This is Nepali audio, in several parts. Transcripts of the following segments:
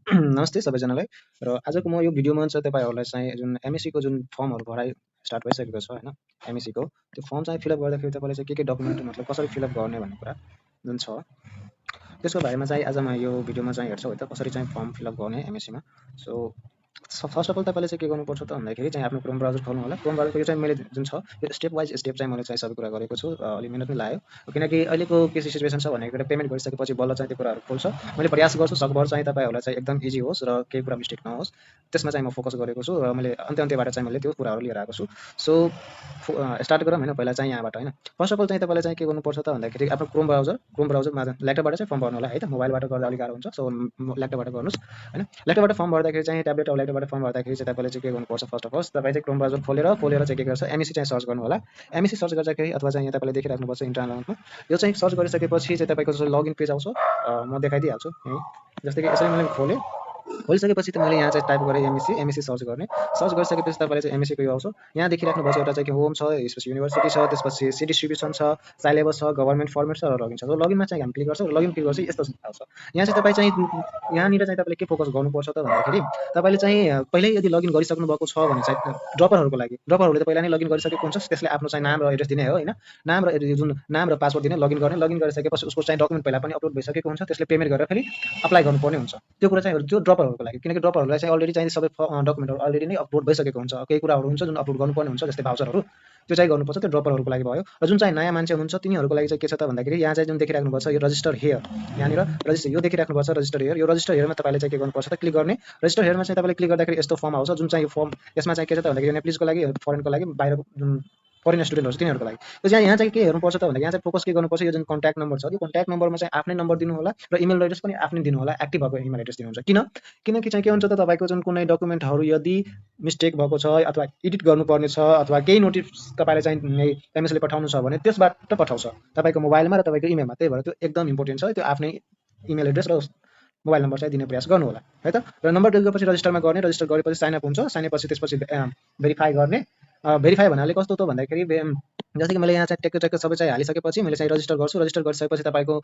नमस्ते सबैजनालाई। र आजको म यो भिडियोमा चाहिँ तपाईँहरूलाई चाहिँ जुन एमएससीको जुन फर्महरू भराइ स्टार्ट भइसकेको छ हैन, एमएससीको त्यो फर्म चाहिँ फिलअप गर्दाखेरि तपाईँले चाहिँ के डकुमेन्ट मतलब कसरी फिलअप गर्ने भन्ने कुरा जुन छ, त्यसको बारेमा चाहिँ आज म यो भिडियोमा चाहिँ हेर्छौँ है त, कसरी चाहिँ फर्म फिलअप गर्ने एमएससीमा। फर्स्ट अफ अल तपाईँले चाहिँ के गर्नुपर्छ त भन्दाखेरि चाहिँ आफ्नो क्रोम ब्राउजर खोल्नु होला। क्रोम ब्राउजरको यो चाहिँ मैले जुन छ यो स्टेप वाइज स्टेप चाहिँ मैले चाहिँ सबै कुरा गरेको छु। अलि मिहिनेत पनि लाग्यो, किनकि अहिलेको के सिचुएसन छ भनेको पेमेन्ट गरिसकेपछि बल्ल चाहिँ त्यो कुराहरू खोल्छ। मैले प्रयास गर्छु सकभर चाहिँ तपाईँहरूलाई चाहिँ एकदम इजी होस् र केही कुरा मिस्टेक नहोस्, त्यसमा चाहिँ म फोकस गरेको छु र मैले अन्त्यबाट चाहिँ मैले त्यो कुराहरू लिएर आएको छु। सो स्टार्ट गरौँ होइन। पहिला चाहिँ यहाँबाट होइन। फर्स्ट अफ अल चाहिँ तपाईँले चाहिँ के गर्नुपर्छ त भन्दाखेरि आफ्नो क्रोम ब्राउजरमा ल्यापटपबाट चाहिँ फर्म भर्नु होला है त। मोबाइलबाट गर्दा अलिक गाह्रो हुन्छ, सो ल्यापटपबाट गर्नुहोस् होइन। ल्यापटपबाट फर्म भर्दाखेरि चाहिँ ट्याब्लेट अब ल्यापटपबाट फर्म भर्दाखेरि चाहिँ तपाईँले चाहिँ के गर्नुपर्छ, फर्स्ट अफ अल तपाईँ चाहिँ क्रोम ब्राउजर खोलेर चाहिँ के गर्छ, एमएससी चाहिँ सर्च गर्नु होला। एमएससी सर्च गर्दाखेरि अथवा चाहिँ यहाँ तपाईँले देखिराख्नुपर्छ इन्टरनेटमा यो चाहिँ सर्च गरिसकेपछि चाहिँ तपाईँको जो लगइन पेज आउँछ, म देखाइदिइहाल्छु यहीँ। जस्तै कि यसरी मैले खोलिसकेपछि त मैले यहाँ चाहिँ टाइप गरेँ एमएससी सर्च गरिसकेपछि तपाईँले चाहिँ एमएससीको यो आउँछ। यहाँ देखिराख्नुपर्छ एउटा चाहिँ होम छ, त्यसपछि युनिभर्सिटी छ, त्यसपछि सी डिस्ट्रिब्युसन छ, सिलेबस छ, गभर्नमेन्ट फर्मेट छ र लगइन छ। लगइनमा चाहिँ हामी क्लिक गर्छौँ। लगइन क्लिक गर्छ यस्तो आउँछ। यहाँ चाहिँ तपाईँ चाहिँ यहाँनिर चाहिँ तपाईँले के फोकस गर्नुपर्छ त भन्दाखेरि तपाईँले चाहिँ पहिल्यै यदि लगइन गरिसक्नु भएको छ भने चाहिँ ड्रपरहरूले त पहिला नै लगइन गरिसकेको हुन्छ। त्यसले आफ्नो चाहिँ नाम र एड्रेस दिने हो होइन। नाम र पासवर्ड दिने, लगइन गर्ने। लगइन गरिसकेपछि उसको चाहिँ डकुमेन्ट पहिला पनि अपलोड भइसकेको हुन्छ। त्यसले पेमेन्ट गरेर फेरि अप्लाई गर्नुपर्ने हुन्छ। त्यो कुरा चाहिँ त्यो ड्रपरहरूको लागि, किनकि ड्रपरहरूलाई चाहिँ अलरेडी चाहिँ सबै डकुमेन्टहरू अलरेडी नै अपलोड भइसकेको हुन्छ। केही कुराहरू हुन्छ जुन अपलोड गर्नुपर्ने हुन्छ, जस्तै भाउचरहरू, त्यो चाहिँ गर्नुपर्छ। त्यो ड्रपरहरूको लागि भयो। र जुन चाहिँ नयाँ मान्छे हुनुहुन्छ तिनीहरूको लागि चाहिँ के छ त भन्दाखेरि यहाँ चाहिँ जुन देखिराख्नुपर्छ यो रजिस्टर हियर, यहाँनिर रजिस्टर यो देखिराख्नुपर्छ रजिस्टर हियर। यो रजिस्टर हियरमा तपाईँले चाहिँ के गर्नुपर्छ त क्लिक गर्ने। रजिस्टर हियरमा चाहिँ तपाईँले क्लिक गर्दाखेरि यस्तो फर्म आउँछ। जुन चाहिँ यो फर्म यसमा चाहिँ के छ त भन्दाखेरि नेप्लिजको लागि, फरेनको लागि, बाहिरको जुन फरेन स्टुडेन्टहरू छ तिनीहरूको लागि। त्यो यहाँ चाहिँ के हेर्नुपर्छ त भन्दाखेरि यहाँ चाहिँ फोकस के गर्नुपर्छ, यो जुन कन्ट्याक्ट नम्बर छ त्यो कन्ट्याक्ट नम्बरमा चाहिँ आफ्नै नम्बर दिनु होला र इमेल एड्रेस पनि आफ्नै दिनु होला। एक्टिभ भएको इमेल एड्रेस दिनुहुन्छ। किनकि चाहिँ के हुन्छ त तपाईँको जुन कुनै डकुमेन्टहरू यदि मिस्टेक भएको छ अथवा एडिट गर्नुपर्ने छ अथवा केही नोटिस तपाईँले चाहिँ एमएसले पठाउनु छ भने त्यसबाट पठाउँछ तपाईँको मोबाइलमा र तपाईँको इमेलमा। त्यही भएर त्यो एकदम इम्पोर्टेन्ट छ। त्यो आफ्नै इमेल एड्रेस र मोबाइल नम्बर चाहिँ दिने प्रयास गर्नु होला है त। र नम्बर दिएपछि रजिस्टरमा गर्ने। रजिस्टर गरेपछि साइनअप हुन्छ। साइनअप पछि त्यसपछि भेरिफाई गर्ने। भेरिफाई भन्नाले कस्तो त भन्दाखेरि जस्तै कि मैले यहाँ चाहिँ ट्याक्क सबै चाहिँ हालिसकेपछि मैले चाहिँ रजिस्टर गर्छु। रजिस्टर गरिसकेपछि तपाईँको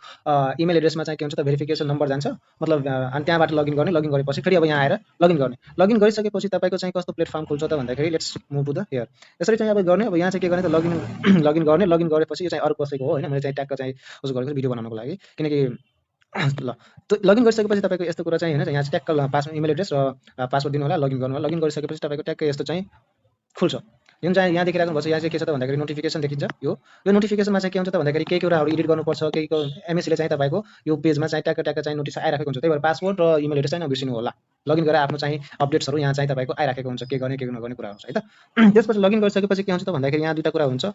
इमेल एड्रेसमा चाहिँ के हुन्छ त भेरिफिकेसन नम्बर जान्छ, मतलब अनि त्यहाँबाट लगइन गर्ने। लगइन गरेपछि फेरि अब यहाँ आएर लगइन गर्ने। लगइन गरिसकेपछि तपाईँको चाहिँ कस्तो प्लेटफर्म खुल्छ त भन्दाखेरि let's move to the here. यसरी चाहिँ अब गर्ने। अब यहाँ चाहिँ के गर्ने त लगइन गर्ने। लगइन गरेपछि यो चाहिँ अरू कसैको हो होइन। मैले चाहिँ ट्याक्क चाहिँ उस गरेको भिडियो बनाउनको लागि, किनकि ल त्यो लगइन गरिसकेपछि तपाईँको यस्तो कुरा चाहिँ होइन, यहाँ चाहिँ ट्याक्क इमेल एड्रेस र पासवर्ड दिनु होला, लगइन गर्नु होला। लगइन गरिसकेपछि तपाईँको ट्याक्क यस्तो चाहिँ खुल्छ। जुन चाहिँ यहाँ देखिराख्नुपर्छ, यहाँ चाहिँ के छ त भन्दाखेरि नोटिफिकेसन देखिन्छ। यो नोटिफिकेसनमा चाहिँ के हुन्छ त भन्दाखेरि केही कुराहरू एडिट गर्नुपर्छ। केहीको एमएससीले चाहिँ तपाईँको यो पेजमा चाहिँ ट्याक्क चाहिँ नोटिस आइराखेको हुन्छ। त्यही भएर पासवर्ड र इमेल एड्रेस चाहिँ नबिर्सिनु होला। लगइन गरेर आफ्नो चाहिँ अपडेट्सहरू यहाँ चाहिँ तपाईँको आइराखेको हुन्छ, के गर्ने के नगर्ने कुराहरू है त। त्यसपछि लगइन गरिसकेपछि के हुन्छ त भन्दाखेरि यहाँ दुईवटा कुरा हुन्छ,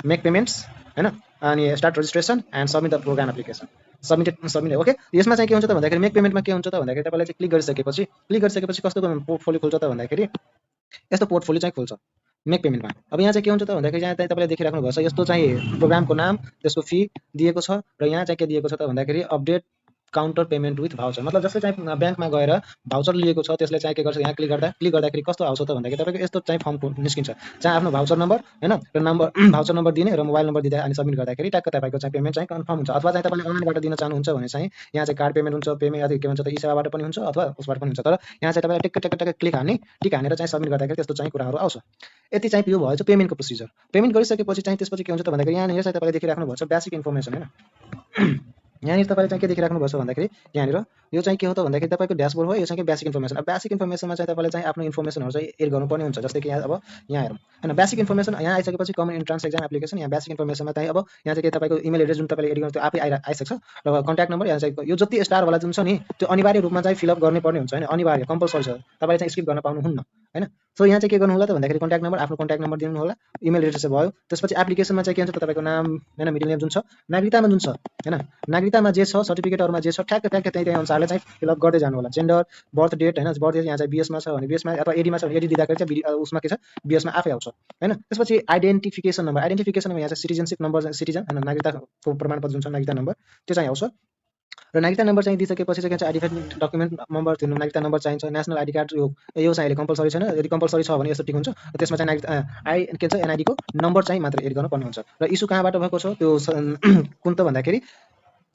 मेक पेमेन्ट्स होइन, अनि start registration and submit the programme application. Submit okay. यसमा चाहिँ के हुन्छ त भन्दाखेरि मेक पेमेन्टमा के हुन्छ त भन्दाखेरि तपाईँले चाहिँ क्लिक गरिसकेपछि कस्तो पोर्टफोलियो खुल्छ त भन्दाखेरि यस्तो पोर्टफोलियो चाहिँ खुल्छ मेक पेमेन्टमा। अब यहाँ चाहिँ के हुन्छ त भन्दाखेरि यहाँ चाहिँ तपाईँले देखिराख्नुभएको छ यस्तो चाहिँ प्रोग्रामको नाम, त्यसको फी दिएको छ र यहाँ चाहिँ के दिएको छ त भन्दाखेरि update counter payment with voucher. मतलब जस्तै चाहिँ ब्याङ्कमा गएर भाउचर लिएको छ त्यसले चाहिँ के गर्छ, यहाँ क्लिक गर्दाखेरि कस्तो आउँछ त भन्दाखेरि तपाईँको यस्तो चाहिँ फर्म निस्किन्छ, जहाँ आफ्नो भाउचर नम्बर होइन र भाउचर नम्बर दिने र मोबाइल नम्बर दिँदा अनि सबमिट गर्दाखेरि ट्याक्क तपाईँको चाहिँ पेमेन्ट चाहिँ कन्फर्म हुन्छ। अथवा चाहिँ तपाईँले अनलाइनबाट दिन चाहनुहुन्छ भने चाहिँ यहाँ चाहिँ कार्ड पेमेन्ट हुन्छ, पेमेन्ट के भन्छ त ई सेवाबाट पनि हुन्छ अथवा उसबाट पनि हुन्छ। तर यहाँ चाहिँ तपाईँले टिक क्लिक हान्ने, टिक हानेर चाहिँ सबमिट गर्दाखेरि त्यस्तो चाहिँ कुराहरू आउँछ। यति चाहिँ यो भयो पेमेन्टको प्रोसिजर। पेमेन्ट गरिसकेपछि चाहिँ त्यसपछि के हुन्छ त भन्दाखेरि यहाँनिर चाहिँ तपाईँले देखिराख्नुभएको छ बेसिक इन्फर्मेसन होइन। यहाँनिर तपाईँले चाहिँ के देखिराख्नुभएको छ भन्दाखेरि यहाँनिर यो चाहिँ के हो त भन्दाखेरि तपाईँको ड्यासबोर्ड हो। यो चाहिँ बेसिक इन्फर्मेसन। अब बेसिक इन्फर्मेसनमा चाहिँ तपाईँले चाहिँ आफ्नो इन्फर्मेसनहरू चाहिँ एड गर्नुपर्ने हुन्छ। जस्तै कि यहाँ अब यहाँ हेरौँ होइन, बेसिक इन्फर्मेसन यहाँ आइसकेपछि कमन इन्ट्रान्स एक्जाम एप्लिकेसन। यहाँ बेसिक इन्फर्मेसनमा चाहिँ अब यहाँ चाहिँ के तपाईँको इमेल एड्रेस जुन तपाईँले एड गर्नु त्यो आफै आइसक्छ र कन्ट्याक्ट नम्बर यहाँ चाहिँ यो जति स्टारवाला जुन छ नि त्यो अनिवार्य रूपमा चाहिँ फिलअप गर्नुपर्ने हुन्छ होइन, अनिवार्य कम्पलसरी छ। तपाईँले चाहिँ स्किप गर्न पाउनुहुन्न होइन। सो यहाँ चाहिँ के गर्नु होला त भन्दाखेरि कन्ट्याक्ट नम्बर, आफ्नो कन्ट्याक्ट नम्बर दिनु होला, इमेल एड्रेस भयो। त्यसपछि एप्लिकेसनमा चाहिँ के हुन्छ त तपाईँको नाम होइन, मिडल नेम जुन छ, नागरिकतामा जुन छ होइन, नागरिकतामा जे छ सर्टिफिकेटहरूमा जे छ ठ्याक्क त्यही अनुसारले चाहिँ फिलअप गर्दै जानु होला। जेन्डर, बर्थ डेट होइन, बर्थ डेट यहाँ चाहिँ बीएसमा छ भने बीएसमा अथवा एडीमा छ भने एडी दिँदाखेरि चाहिँ उसमा के छ बीएसमा आफै आउँछ होइन। त्यसपछि आइडेन्टिफिकेसन नम्बर यहाँ चाहिँ सिटिजनसिप नम्बर, सिटिजन होइन, नागरिकताको प्रमाणपत्र जुन छ नागरिकता नम्बर त्यो चाहिँ आउँछ। र नागरिकता नम्बर चाहिँ दिइसकेपछि चाहिँ आइडेन्टिफाइड डकुमेन्ट नम्बर दिनु, नागरिकता नम्बर चाहिन्छ। नेसनल आइडी कार्ड यो चाहिँ अहिले कम्पलसरी छैन, यदि कम्पलसरी छ भने यस्तो ठिक हुन्छ। त्यसमा चाहिँ के छ एनआइडीको नम्बर चाहिँ मात्र एड गर्नुपर्ने हुन्छ। र इस्यु कहाँबाट भएको छ त्यो कुन त भन्दाखेरि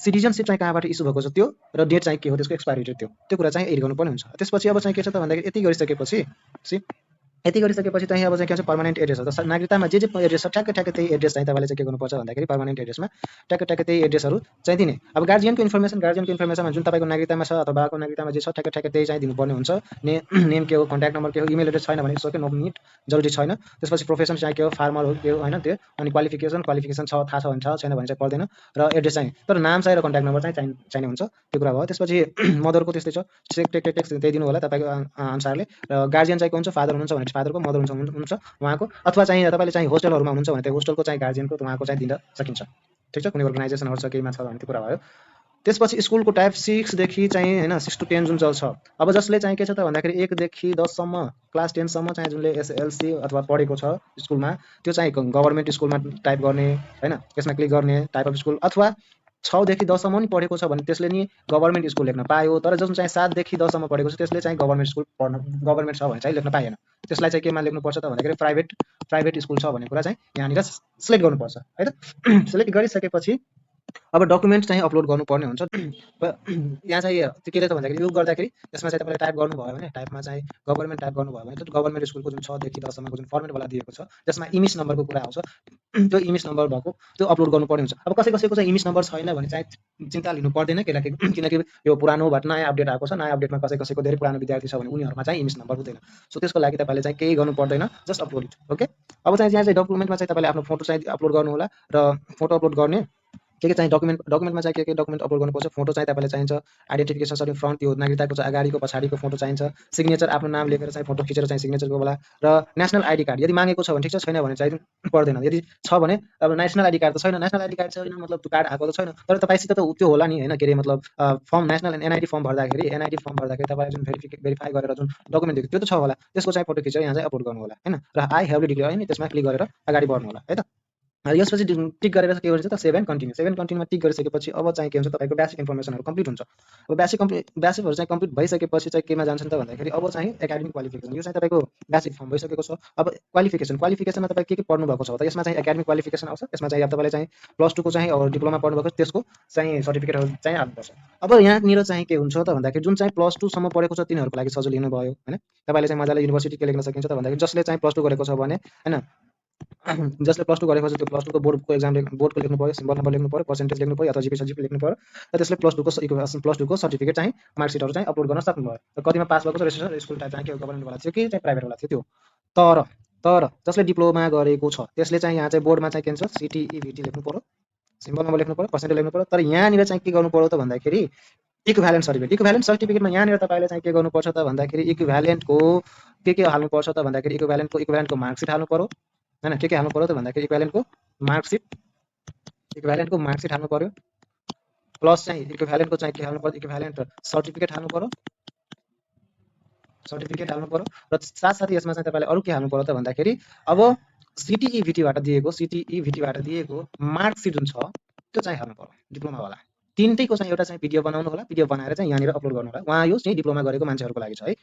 सिटिजनसिप चाहिँ कहाँबाट इस्यु भएको छ त्यो र डेट चाहिँ के हो त्यसको एक्सपायरी डेट त्यो कुरा चाहिँ एड गर्नुपर्ने हुन्छ। त्यसपछि अब चाहिँ के छ त भन्दाखेरि यति गरिसकेपछि यति गरिसकेपछि चाहिँ अब चाहिँ के भन्छ पर्मानेन्ट एड्रेस हो। त नागरिकतामा जे एड्रेस छ ठ्याक्कै त्यही एड्रेस चाहिँ तपाईँले चाहिँ के गर्नुपर्छ भन्दाखेरि पर्मानेन्ट एड्रेसमा ठ्याक्कै त्यही एड्रेसहरू चाहिँ दिने। अब गार्जियनको इन्फर्मेसनमा जुन तपाईँको नागरिकतामा छ अथवा बाको नागरिकतामा जे छ ठ्याक्कै त्यही चाहिँ दिनुपर्ने हुन्छ। नेम के हो, कन्ट्याक्ट नम्बर के हो, इमेल एड्रेस छैन भने सो के नो निड, जरुरी छैन। त्यसपछि प्रोफेसन चाहिँ के हो, फार्मर हो के हो होइन त्यो, अनि क्वालिफिकेसन छ थाहा छ भने छ, छैन भने चाहिँ पर्दैन, र एड्रेस चाहिँ तर नाम चाहिँ र कन्ट्याक्ट नम्बर चाहिँ चाहिने हुन्छ, त्यो कुरा भयो। त्यसपछि मदरको त्यस्तै छ, टेक्स त्यही दिनु होला तपाईँको अनुसारले। र गार्जियन चाहिँ के हुन्छ, फादर हुनुहुन्छ भने फादरको, मदर हुन्छ उहाँको, अथवा चाहिँ तपाईँले चाहिँ होस्टेलहरूमा हुनुहुन्छ भने होस्टेलको चाहिँ गार्जियनको उहाँको चाहिँ दिन सकिन्छ। ठिक छ, कुनै अर्गनाइजेसनहरू छ केहीमा छ भने त्यो कुरा भयो। त्यसपछि स्कुलको टाइप 6 देखि चाहिँ होइन 6 to 10 जुन चल्छ। अब जसले चाहिँ के छ त भन्दाखेरि 1 देखि 10 सम्म क्लास 10 सम्म चाहिँ जुनले एसएलसी अथवा पढेको छ स्कुलमा त्यो चाहिँ गभर्नमेन्ट स्कुलमा टाइप गर्ने होइन, त्यसमा क्लिक गर्ने टाइप अफ स्कुल, अथवा 6 देखि 10 सम्म नि पढेको छ भने त्यसले नि गभर्नमेन्ट स्कुल लेख्न पायो। तर जुन चाहिँ 7 देखि 10 सम्म पढेको छ त्यसले चाहिँ गभर्नमेन्ट स्कुल पढ्न गभर्नमेन्ट छ भने चाहिँ लेख्न पाएन। त्यसलाई चाहिँ केमा लेख्नुपर्छ त भन्दाखेरि प्राइभेट स्कुल छ भन्ने कुरा चाहिँ यहाँनिर सिलेक्ट गर्नुपर्छ है त। सिलेक्ट गरिसकेपछि अब डकुमेन्ट चाहिँ अपलोड गर्नुपर्ने हुन्छ। यहाँ चाहिँ त्यो के त भन्दाखेरि यो गर्दाखेरि त्यसमा चाहिँ तपाईँले टाइप गर्नुभयो भने टाइपमा चाहिँ गभर्नमेन्ट टाइप गर्नुभयो भने त्यो गभर्नमेन्ट स्कुलको जुन 6 देखि 10 सम्मको जुन फर्मेटवाला दिएको छ त्यसमा इमेज नम्बरको कुरा आउँछ, त्यो इमेज नम्बर भएको त्यो अपलोड गर्नुपर्ने हुन्छ। अब कसैको चाहिँ इमेज नम्बर छैन भने चाहिँ चिन्ता लिनु पर्दैन, किनकि यो पुरानो बाट नयाँ अपडेट आएको छ। नयाँ अपडेटमा कसैको धेरै पुरानो विद्यार्थी छ भने उनीहरूमा चाहिँ इमेज नम्बर हुँदैन। सो त्यसको लागि तपाईँले चाहिँ केही गर्नु पर्दैन, जस्ट अपलोड इट। ओके, अब चाहिँ यहाँ चाहिँ डकुमेन्टमा चाहिँ तपाईँले आफ्नो फोटो चाहिँ अपलोड गर्नु होला, र फोटो अपलोड गर्ने के चाहिँ डकुमेन्टमा चाहिँ के डकुमेन्ट अपलोड गर्नुपर्छ। फोटो चाहिँ तपाईँले चाहिन्छ, आइडेन्टिफिकेसन सर्टिफिकेट फ्रन्ट त्यो नागरिकताको चाहिँ अगाडिको पछाडिको फोटो चाहिन्छ, सिग्नेचर आफ्नो नाम लेखेर चाहिँ फोटो खिचेर चाहिँ सिग्नेचरको बेला, र नेसनल आइडी कार्ड यदि मागेको छ भने ठिक छ, छैन भने चाहिँ पर्दैन। यदि छ भने अब नेसनल आइडी कार्ड त छैन, नेसनल आइडी कार्ड छैन मतलब त्यो कार्ड आएको त छैन, तर तपाईँसित त त्यो होला नि होइन, के अरे मतलब फर्म नेसनल एनआइडी फर्म भर्दाखेरि तपाईँले जुन भेरिफाई गरेर जुन डकुमेन्ट दिएको त्यो त छ होला, त्यसको चाहिँ फोटो खिचेर यहाँ चाहिँ अपलोड गर्नु होला होइन, र आई हेभ डिक्लेयर होइन त्यसमा क्लिक गरेर अगाडि बढ्नु होला है त। यसपछि टिक गरेर के गर्छ त सेभ एन्ड कन्टिन्यूमा टिक गरिसकेपछि अब चाहिँ के हुन्छ तपाईँको बेसिक इन्फर्मेसनहरू कम्प्लिट हुन्छ। अब बेसिकहरू चाहिँ कम्प्लिट भइसकेपछि चाहिँ केमा जान्छन् त भन्दाखेरि अब चाहिँ एकाडेमिक क्वालिफिकेसन, यो चाहिँ तपाईँको बेसिक फर्म भइसकेको छ। अब क्वालिफिकेसनमा तपाईँ के पढ्नु भएको छ त यसमा चाहिँ एकाडेमिक क्वालिफिकेसन आउँछ। यसमा चाहिँ अब तपाईँले चाहिँ +2 को चाहिँ डिप्लोमा पढ्नुभएको त्यसको चाहिँ सर्टिफिकेटहरू चाहिँ हाल्नुपर्छ। अब यहाँनिर चाहिँ के हुन्छ त भन्दाखेरि जुन चाहिँ +2 सम्म पढेको छ तिनीहरूको लागि सजिलो लिनु भयो होइन, तपाईँले चाहिँ मजाले युनिभर्सिटी के लेख्न सकिन्छ त भन्दाखेरि जसले चाहिँ +2 गरेको छ भने होइन, जसले +2 गरेको छ त्यो +2 को बोर्डको एक्जाम बोर्डको लेख्नु पर्यो, सिम्बल नम्बर लेख्नु पर्यो, पर्सेन्टेज लेख्नु पर्यो, अथवा जिपी लेख्नु पर्यो, र त्यसले +2 को सर्टिफिकेट चाहिँ मार्कसिटहरू चाहिँ अपलोड गर्न सक्नुभयो। र कतिमा पास भएको छ, रेजिस्ट्रेसन स्कुल टाइप चाहिँ के गभर्नमेन्टवाला थियो कि चाहिँ प्राइभेटवाला थियो त्यो। तर जसले डिप्लोमा गरेको छ त्यसले चाहिँ यहाँ चाहिँ बोर्डमा चाहिँ के भन्छ CTEVT लेख्नु पर्यो, सिम्बल नम्बर लेख्नु पर्यो, पर्सेन्टेज लेख्नु पर्यो। तर यहाँनिर चाहिँ के गर्नु पर्यो त भन्दाखेरि इक्विभ्यालेन्ट सर्टिफिकेटमा यहाँनिर तपाईँले चाहिँ के गर्नुपर्छ त भन्दाखेरि इक्विभ्यालेन्टको के हाल्नुपर्छ त भन्दाखेरि इक्विभ्यालेन्टको मार्कसिट हाल्नु पर्यो होइन। के हाल्नु पर्यो त भन्दाखेरि इक्विभ्यालेन्टको मार्कसिट हाल्नु पर्यो, प्लस चाहिँ इक्विभ्यालेन्टको चाहिँ के हाल्नु पर्यो, इक्विभ्यालेन्ट सर्टिफिकेट हाल्नु पर्यो, र साथसाथै यसमा चाहिँ तपाईँले अरू के हाल्नु पर्यो त भन्दाखेरि अब CTEVT बाट दिएको मार्कसिट जुन छ त्यो चाहिँ हाल्नु पर्यो डिप्लोमावाला। तिनटैको चाहिँ एउटा चाहिँ पिडिएफ बनाउनु होला, पिडिएफ बनाएर चाहिँ यहाँनिर अपलोड गर्नु होला। उहाँ यो चाहिँ डिप्लोमा गरेको मान्छेहरूको लागि छ है,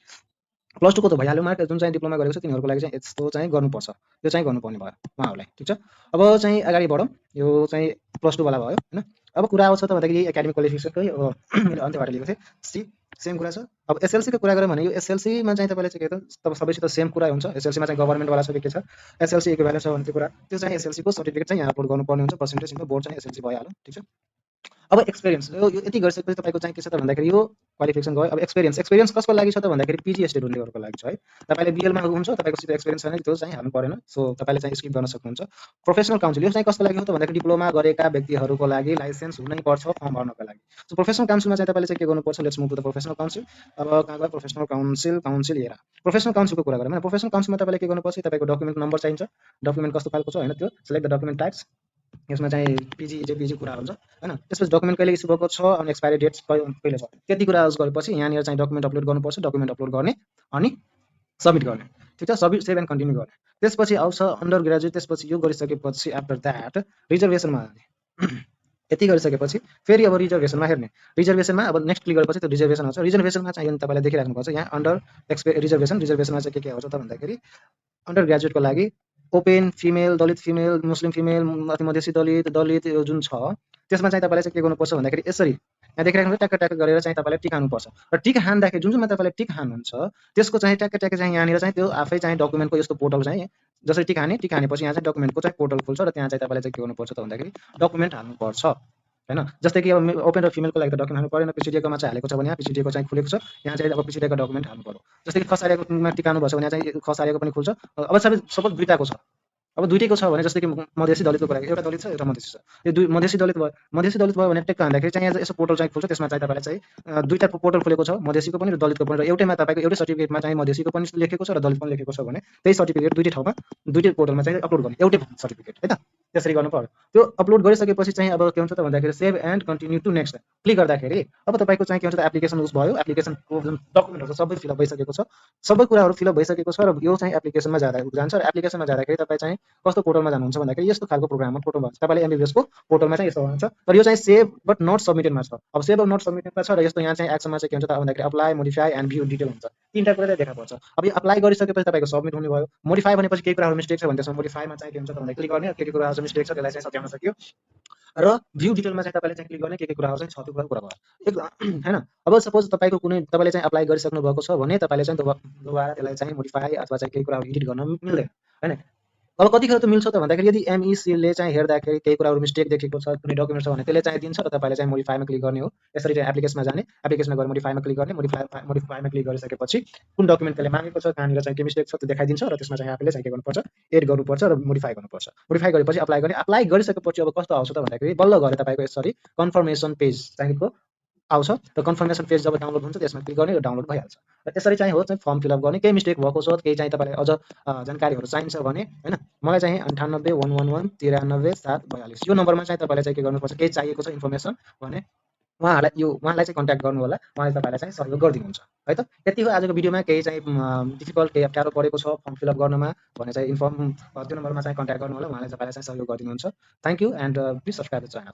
+2 को त भइहाल्यो, मार्क जुन चाहिँ डिप्लोमा गरेको छ तिनीहरूको लागि चाहिँ यस्तो चाहिँ गर्नुपर्छ, त्यो चाहिँ गर्नुपर्ने भयो उहाँहरूलाई। ठिक छ, अब चाहिँ अगाडि बढौँ, यो चाहिँ +2 वाला भयो होइन। अब कुरा आउँछ त भन्दाखेरि एकाडेमिक क्वालिफिकेसनकै मैले अन्त्यबाट लिएको थिएँ, सेम कुरा छ। अब एसएलसीको कुरा गऱ्यौँ भने यो एसएलसीमा चाहिँ तपाईँले चाहिँ के त तब सबैसित सेम कुरा हुन्छ। एसएलसीमा चाहिँ गभर्नमेन्टवाला छ के छ, एसएलसी इक्विभ्यालेन्ट छ भने त्यो कुरा, त्यो चाहिँ एसएलसीको सर्टिफिकेट चाहिँ यहाँ अपलोड गर्नुपर्ने हुन्छ। पर्सेन्टेज बोर्ड चाहिँ एसएलसी भइहाल्यो। ठिक छ, अब एक्सपिरियन्स यो यति गरिसकेपछि तपाईँको चाहिँ के छ त भन्दाखेरि यो क्वालिफिकेसन गयो। अब एक्सपिरियन्स कसको लागि छ त भन्दाखेरि पिजी स्टुडेन्ट हुनेहरूको लागि छ है। तपाईँले बिएलमा हुन्छ, तपाईँको सिधै एक्सपिरियन्स छैन त्यो चाहिँ हाल्नु परेन, सो तपाईँले चाहिँ स्किप गर्न सक्नुहुन्छ। प्रोफेसनल काउन्सिल यो चाहिँ कसको लागि हो त भन्दाखेरि डिप्लोमा गरेका व्यक्तिहरूको लागि लाइसेन्स हुनै पर्छ फर्म भर्नको लागि। सो प्रोफेसनल काउन्सिलमा चाहिँ तपाईँले चाहिँ के गर्नुपर्छ, let's move to the professional council. अब कहाँ गयो प्रोफेसनल काउन्सिल हेर, प्रोफेसनल काउन्सिलको कुरा गरौँ होइन। प्रोफेसनल काउन्सिलमा तपाईँले के गर्नुपर्छ, तपाईँको डकुमेन्ट नम्बर चाहिन्छ, डकुमेन्ट कस्तो खालको छ होइन त्यो सिलेक्ट द डकुमेन्ट टाइप्स, यसमा चाहिँ पिजी कुरा हुन्छ होइन। त्यसपछि डकुमेन्ट कहिले इस्यु भएको छ अनि एक्सपायरी डेट कहिले छ त्यति कुरा गरेपछि यहाँनिर चाहिँ डकुमेन्ट अपलोड गर्नुपर्छ, डकुमेन्ट अपलोड गर्ने अनि सबमिट गर्ने। ठिक छ, सेभ एन्ड कन्टिन्यू गर्ने। त्यसपछि आउँछ अन्डर ग्रेजुएट, त्यसपछि यो गरिसकेपछि आफ्टर द्याट रिजर्भेसनमा हाल्ने। यति गरिसकेपछि फेरि अब रिजर्भेसनमा हेर्ने, रिजर्भेसनमा अब नेक्स्ट क्लिक गरेपछि त्यो रिजर्भेसन आउँछ। रिजर्भेसनमा चाहिँ तपाईँलाई देखिराख्नुपर्छ यहाँ अन्डर रिजर्भेसनमा चाहिँ के आउँछ त भन्दाखेरि अन्डर ग्रेजुएटको लागि ओपेन फिमेल, दलित फिमेल, मुस्लिम फिमेल, मधेसी दलित यो जुन छ त्यसमा चाहिँ तपाईँले चाहिँ के गर्नुपर्छ भन्दाखेरि यसरी यहाँ देखिरहेको ट्याक्क ट्याक्क गरेर चाहिँ तपाईँले टिक हान्नुपर्छ र टिक हान्दाखेरि जुन जुनमा तपाईँले टिक हान्नुहुन्छ त्यसको चाहिँ ट्याक्क ट्याक्क चाहिँ यहाँनिर चाहिँ त्यो आफै चाहिँ डकुमेन्टको यस्तो पोर्टल चाहिँ जसरी टिक हानेपछि यहाँ चाहिँ डकुमेन्टको चाहिँ पोर्टल खुल्छ र त्यहाँ चाहिँ तपाईँले चाहिँ के गर्नुपर्छ त भन्दाखेरि डकुमेन्ट हाल्नुपर्छ हैन। जस्तै कि अब ओपेन र फिमेलको लागि त डकुमेन्ट हाल्नु परेन, पिसिडिएको चाहिँ हालेको छ भने यहाँ पिसिडिएको चाहिँ खुलेको छ, यहाँ चाहिँ अब पिसिडिएको डकुमेन्ट हाल्नु पर्यो। जस्तै कि खसारेकोमा टिकाउनु भएको छ भने चाहिँ खसारेको पनि खुल्छ। अब सपोज दुईटाको छ, अब दुईटैको छ भने जस्तै कि मधेसी दलितको कुरा एउटा दलित छ एउटा मधेसी छ, यो दुई मधेसी दलित भयो भने टेक्क हान्दाखेरि चाहिँ यहाँ यसो पोर्टल चाहिँ खुल्छ। त्यसमा चाहिँ तपाईँलाई चाहिँ दुईटा पोर्टल खुलेको छ, मधेसीको पनि र दलितको पनि, र एउटैमा तपाईँको एउटै सर्टिफिकेटमा चाहिँ मधेसीको पनि लेखेको छ र दलित पनि लेखेको छ भने त्यही सर्टिफिकेट दुईटै ठाउँमा दुईटै पोर्टलमा चाहिँ अपलोड गर्ने एउटै सर्टिफिकेट है त। त्यसरी गर्नु पर्यो। त्यो अपलोड गरिसकेपछि चाहिँ अब के हुन्छ त भन्दाखेरि save and continue to next click गर्दाखेरि अब तपाईँको चाहिँ के हुन्छ त एप्लिकेसन उस भयो, एप्लिकेसनको जुन डकुमेन्टहरू सबै फिलअप भइसकेको छ, सबै कुराहरू फिलअप भइसकेको छ र यो चाहिँ एप्लिकेसनमा जान्छ र एप्लिकेसनमा जाँदाखेरि तपाईँ चाहिँ कस्तो पोर्टलमा जानुहुन्छ भन्दाखेरि यस्तो खालको प्रोग्राममा पोर्टलमा तपाईँले एमबिबिएसको पोर्टलमा चाहिँ यस्तो हुन्छ। तर यो चाहिँ सेभ बट नट सबमिटेडमा छ। अब सेभ बट नट सबमिटेडमा छ र यस्तो यहाँ चाहिँ एक्सनमा चाहिँ के हुन्छ त भन्दाखेरि apply, modify and view detail हुन्छ। तीनटा कुरा चाहिँ देखा पर्छ। अब यो अप्लाई गरिसकेपछि तपाईँको सबमिट हुने भयो। मोडिफाई भनेपछि केही कुराहरू मिस्टेक छ भने त्यसमा मोडिफाईमा चाहिँ के हुन्छ त भन्दाखेरि क्लिक गर्ने, के कुराहरू चाहिँ मिस्टेक छ त्यसलाई चाहिँ सच्याउन सक्यो र भ्यू डिटेलमा चाहिँ तपाईँले चाहिँ क्लिक गर्ने, के कुराहरू चाहिँ छ त्यो कुरा भयो एक हैन। अब सपोज तपाईँको कुनै तपाईँले चाहिँ अप्लाई गरिसक्नु भएको छ भने तपाईँले चाहिँ दोबारा त्यसलाई चाहिँ मोडिफाई अथवा चाहिँ केही कुराहरू एडिट गर्न मिल्दैन हैन। अब कतिखेर त मिल्छ त भन्दाखेरि यदि एमइसीले चाहिँ हेर्दाखेरि केही कुराहरू मिस्टेक देखेको छ, कुनै डकुमेन्ट छ भने त्यसले चाहिँ दिन्छ र तपाईँले चाहिँ मोडिफाईमा क्लिक गर्ने हो। यसरी चाहिँ एप्लिकेसनमा जाने, एप्लिकेसनमा गएर मोडिफाईमा क्लिक गर्ने, मोडिफाईमा क्लिक गरिसकेपछि कुन डकुमेन्ट त्यसले मागेको छ, कहाँनिर चाहिँ के मिस्टेक छ त्यो देखाइदिन्छ र त्यसमा चाहिँ आफूले चाहिँ के गर्नुपर्छ, एड गर्नुपर्छ र मोडिफाई गर्नुपर्छ। मोडिफाई गरेपछि अप्लाई गर्ने, अप्लाई गरिसकेपछि अब कस्तो आउँछ त भन्दाखेरि बल्ल गएर तपाईँको यसरी कन्फर्मेसन पेज चाहिँको आउँछ र कन्फर्मेसन पेज जब डाउनलोड हुन्छ त्यसमा क्लिक गर्ने र डाउनलोड भइहाल्छ। र यसरी चाहिँ हो चाहिँ फर्म फिलअप गर्ने। केही मिस्टेक भएको छ, केही चाहिँ तपाईँलाई अझ जानकारीहरू चाहिन्छ भने हैन, मलाई चाहिँ 9811193742 यो नम्बरमा चाहिँ तपाईँले चाहिँ के गर्नुपर्छ, केही चाहिएको छ इन्फर्मेसन भने उहाँलाई चाहिँ कन्ट्याक्ट गर्नु होला, उहाँले तपाईँलाई चाहिँ सहयोग गरिदिनुहुन्छ है त। यति हो आजको भिडियोमा। केही चाहिँ डिफिकल्ट केही गाह्रो परेको छ फर्म फिलअप गर्नमा भने चाहिँ त्यो नम्बरमा चाहिँ कन्ट्याक्ट गर्नु होला, उहाँले तपाईँलाई चाहिँ सहयोग गरिदिनुहुन्छ। Thank you and please subscribe the channel.